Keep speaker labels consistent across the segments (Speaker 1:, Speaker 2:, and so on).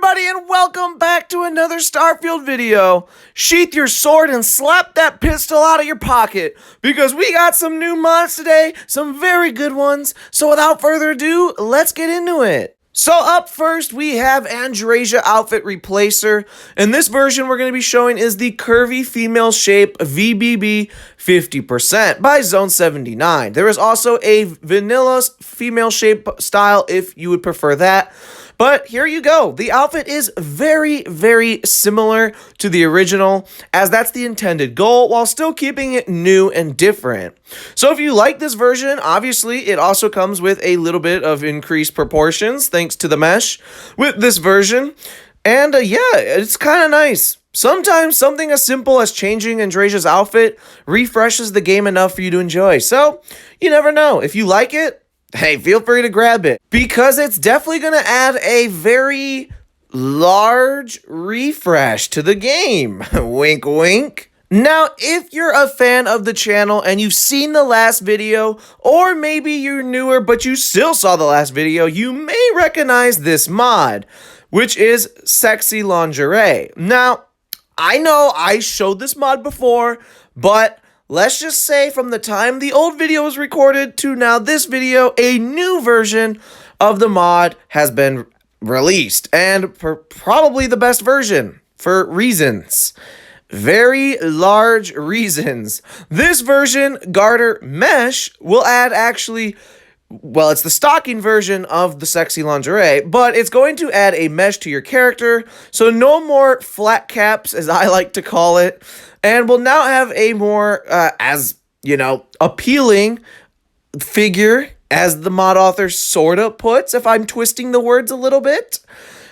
Speaker 1: everybody, and welcome back to another Starfield video. Sheath your sword and slap that pistol out of your pocket, because we got some new mods today, some very good ones. So without further ado, let's get into it. So up first, we have Andreja Outfit Replacer, and this version we're going to be showing is the Curvy Female Shape VBB 50% by Zone 79. There is also a Vanilla Female Shape style if you would prefer that. But here you go. The outfit is very, very similar to the original, as that's the intended goal, while still keeping it new and different. So if you like this version, obviously it also comes with a little bit of increased proportions thanks to the mesh with this version. And yeah, it's kind of nice. Sometimes something as simple as changing Andreja's outfit refreshes the game enough for you to enjoy. So you never know. If you like it, hey, feel free to grab it, because it's definitely going to add a very large refresh to the game. Wink, wink. Now, if you're a fan of the channel and you've seen the last video, or maybe you're newer but you still saw the last video, you may recognize this mod, which is Sexy Lingerie. Now, I know I showed this mod before, but let's just say from the time the old video was recorded to now this video, a new version of the mod has been released. And for probably the best version, for reasons. Very large reasons. This version, Garter Mesh, will add actually, well, it's the stocking version of the Sexy Lingerie, but it's going to add a mesh to your character, so no more flat caps, as I like to call it, and will now have a more, appealing figure, as the mod author sorta puts, if I'm twisting the words a little bit.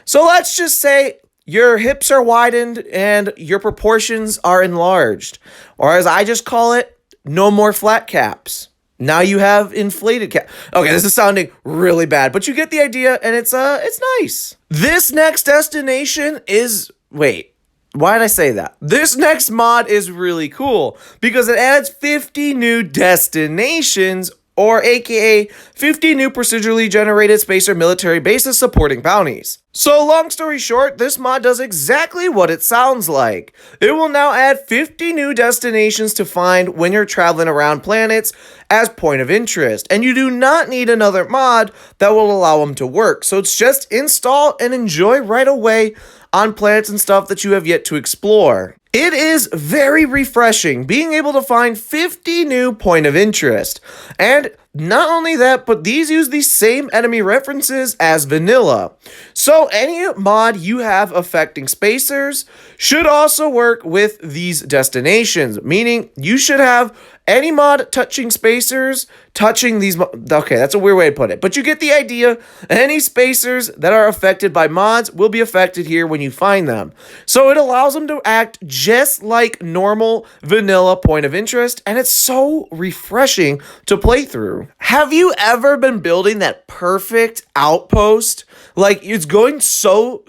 Speaker 1: So let's just say your hips are widened and your proportions are enlarged, or as I just call it, no more flat caps. Now you have inflated cap. Okay, this is sounding really bad, but you get the idea, and it's nice. This next destination is, wait, why did I say that? This next mod is really cool because it adds 50 new destinations, or aka 50 new procedurally generated spacer military bases supporting bounties. So long story short, this mod does exactly what it sounds like. It will now add 50 new destinations to find when you're traveling around planets as point of interest, and you do not need another mod that will allow them to work. So it's just install and enjoy right away on planets and stuff that you have yet to explore. It is very refreshing being able to find 50 new point of interest. And not only that, but these use the same enemy references as vanilla. So any mod you have affecting spacers should also work with these destinations, meaning you should have any mod touching spacers, touching these okay, that's a weird way to put it, but you get the idea. Any spacers that are affected by mods will be affected here when you find them. So it allows them to act just like normal vanilla point of interest, and it's so refreshing to play through. Have you ever been building that perfect outpost? Like, it's going so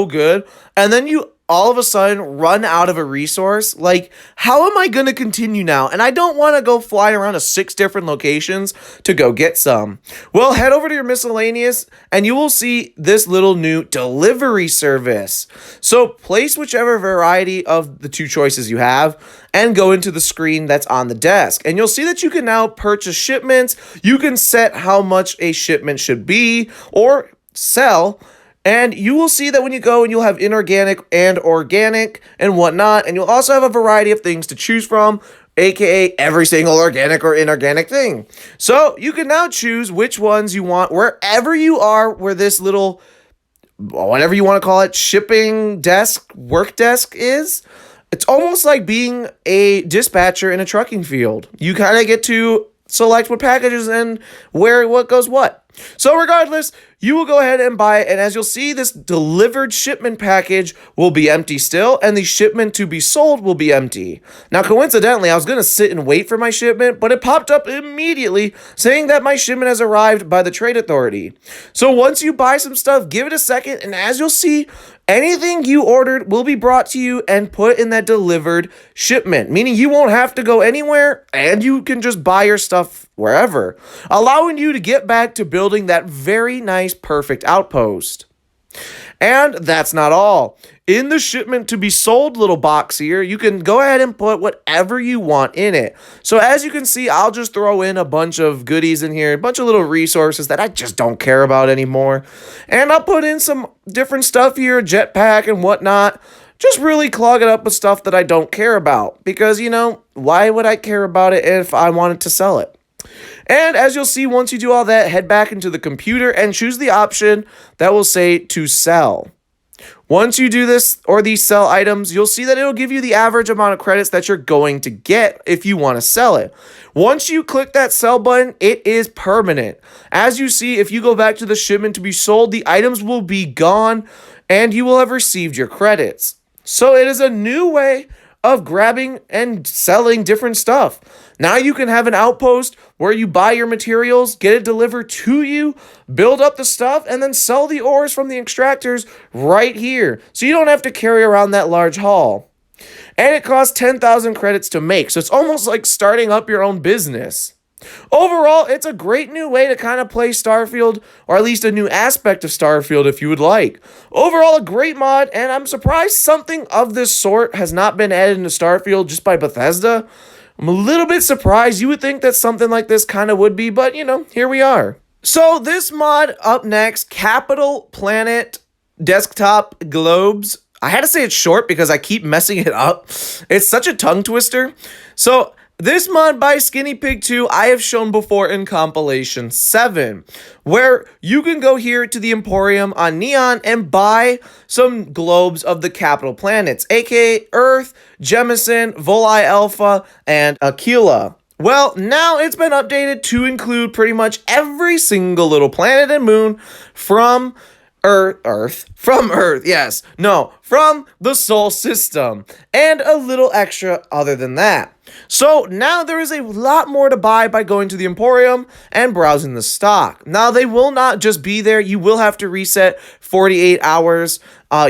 Speaker 1: good, and then you all of a sudden run out of a resource? Like, how am I going to continue now? And I don't want to go fly around to 6 different locations to go get some. Well, head over to your miscellaneous and you will see this little new delivery service. So place whichever variety of the 2 choices you have and go into the screen that's on the desk. And you'll see that you can now purchase shipments. You can set how much a shipment should be or sell. And you will see that when you go, and you'll have inorganic and organic and whatnot. And you'll also have a variety of things to choose from, aka every single organic or inorganic thing. So you can now choose which ones you want wherever you are, where this little, whatever you want to call it, shipping desk, work desk is. It's almost like being a dispatcher in a trucking field. You kind of get to select what packages and where what goes what. So regardless, you will go ahead and buy it, and as you'll see, this delivered shipment package will be empty still, and the shipment to be sold will be empty. Now, coincidentally, I was going to sit and wait for my shipment, but it popped up immediately saying that my shipment has arrived by the trade authority. So once you buy some stuff, give it a second, and as you'll see, anything you ordered will be brought to you and put in that delivered shipment, meaning you won't have to go anywhere, and you can just buy your stuff wherever, allowing you to get back to building that very nice, perfect outpost. And that's not all. In the shipment to be sold little box here, you can go ahead and put whatever you want in it. So as you can see, I'll just throw in a bunch of goodies in here, a bunch of little resources that I just don't care about anymore. And I'll put in some different stuff here, jetpack and whatnot. Just really clog it up with stuff that I don't care about. Because, you know, why would I care about it if I wanted to sell it? And as you'll see, once you do all that, head back into the computer and choose the option that will say to sell. Once you do this or these sell items, you'll see that it'll give you the average amount of credits that you're going to get if you want to sell it. Once you click that sell button, it is permanent. As you see, if you go back to the shipment to be sold, the items will be gone and you will have received your credits. So it is a new way of grabbing and selling different stuff. Now you can have an outpost where you buy your materials, get it delivered to you, build up the stuff, and then sell the ores from the extractors right here. So you don't have to carry around that large haul. And it costs 10,000 credits to make, so it's almost like starting up your own business. Overall, it's a great new way to kind of play Starfield, or at least a new aspect of Starfield if you would like. Overall, a great mod, and I'm surprised something of this sort has not been added into Starfield just by Bethesda. I'm a little bit surprised. You would think that something like this kind of would be, but you know, here we are. So this mod up next, Capital Planet Desktop Globes. I had to say it short because I keep messing it up. It's such a tongue twister. So this mod by Skinny Pig 2 I have shown before in Compilation 7, where you can go here to the Emporium on Neon and buy some globes of the capital planets, aka Earth, Jemison, Voli Alpha, and Aquila. Well, now it's been updated to include pretty much every single little planet and moon from from the Sol system, and a little extra other than that. So now there is a lot more to buy by going to the Emporium and browsing the stock. Now they will not just be there, you will have to reset 48 hours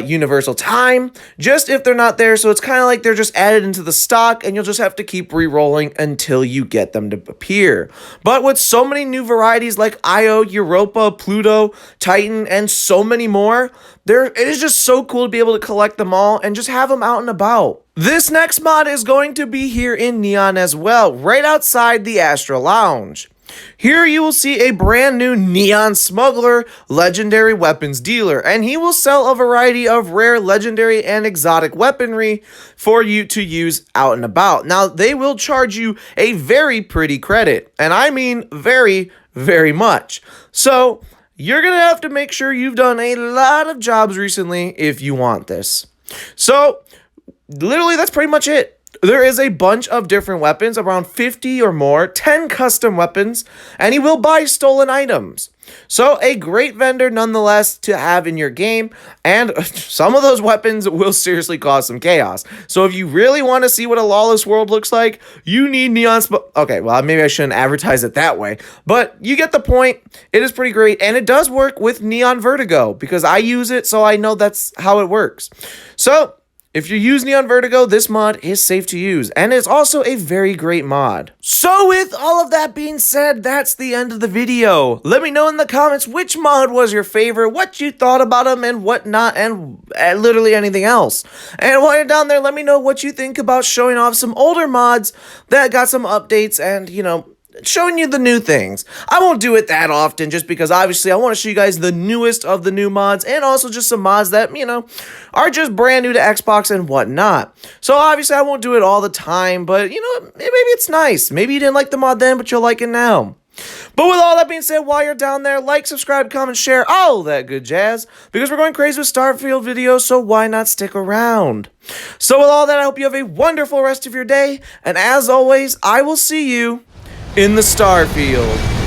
Speaker 1: universal time, just if they're not there, so it's kind of like they're just added into the stock and you'll just have to keep re-rolling until you get them to appear. But with so many new varieties like Io, Europa, Pluto, Titan, and so many more, it is just so cool to be able to collect them all and just have them out and about. This next mod is going to be here in Neon as well, right outside the Astra Lounge. Here you will see a brand new Neon Smuggler legendary weapons dealer, and he will sell a variety of rare, legendary, and exotic weaponry for you to use out and about. Now, they will charge you a very pretty credit, and I mean very, very much. So you're going to have to make sure you've done a lot of jobs recently if you want this. So literally, that's pretty much it. There is a bunch of different weapons, around 50 or more, 10 custom weapons, and he will buy stolen items. So a great vendor nonetheless to have in your game, and some of those weapons will seriously cause some chaos. So if you really want to see what a lawless world looks like, you need Neon Okay, well, maybe I shouldn't advertise it that way, but you get the point. It is pretty great, and it does work with Neon Vertigo, because I use it, so I know that's how it works. So if you use Neon Vertigo, this mod is safe to use, and it's also a very great mod. So with all of that being said, that's the end of the video. Let me know in the comments which mod was your favorite, what you thought about them, and whatnot, and literally anything else. And while you're down there, let me know what you think about showing off some older mods that got some updates and, you know, showing you the new things. I won't do it that often just because obviously I want to show you guys the newest of the new mods and also just some mods that, you know, are just brand new to Xbox and whatnot. So obviously I won't do it all the time, but you know, maybe it's nice. Maybe you didn't like the mod then, but you'll like it now. But with all that being said, while you're down there, like, subscribe, comment, share, all that good jazz, because we're going crazy with Starfield videos, so why not stick around? So with all that, I hope you have a wonderful rest of your day, and as always, I will see you in the Starfield.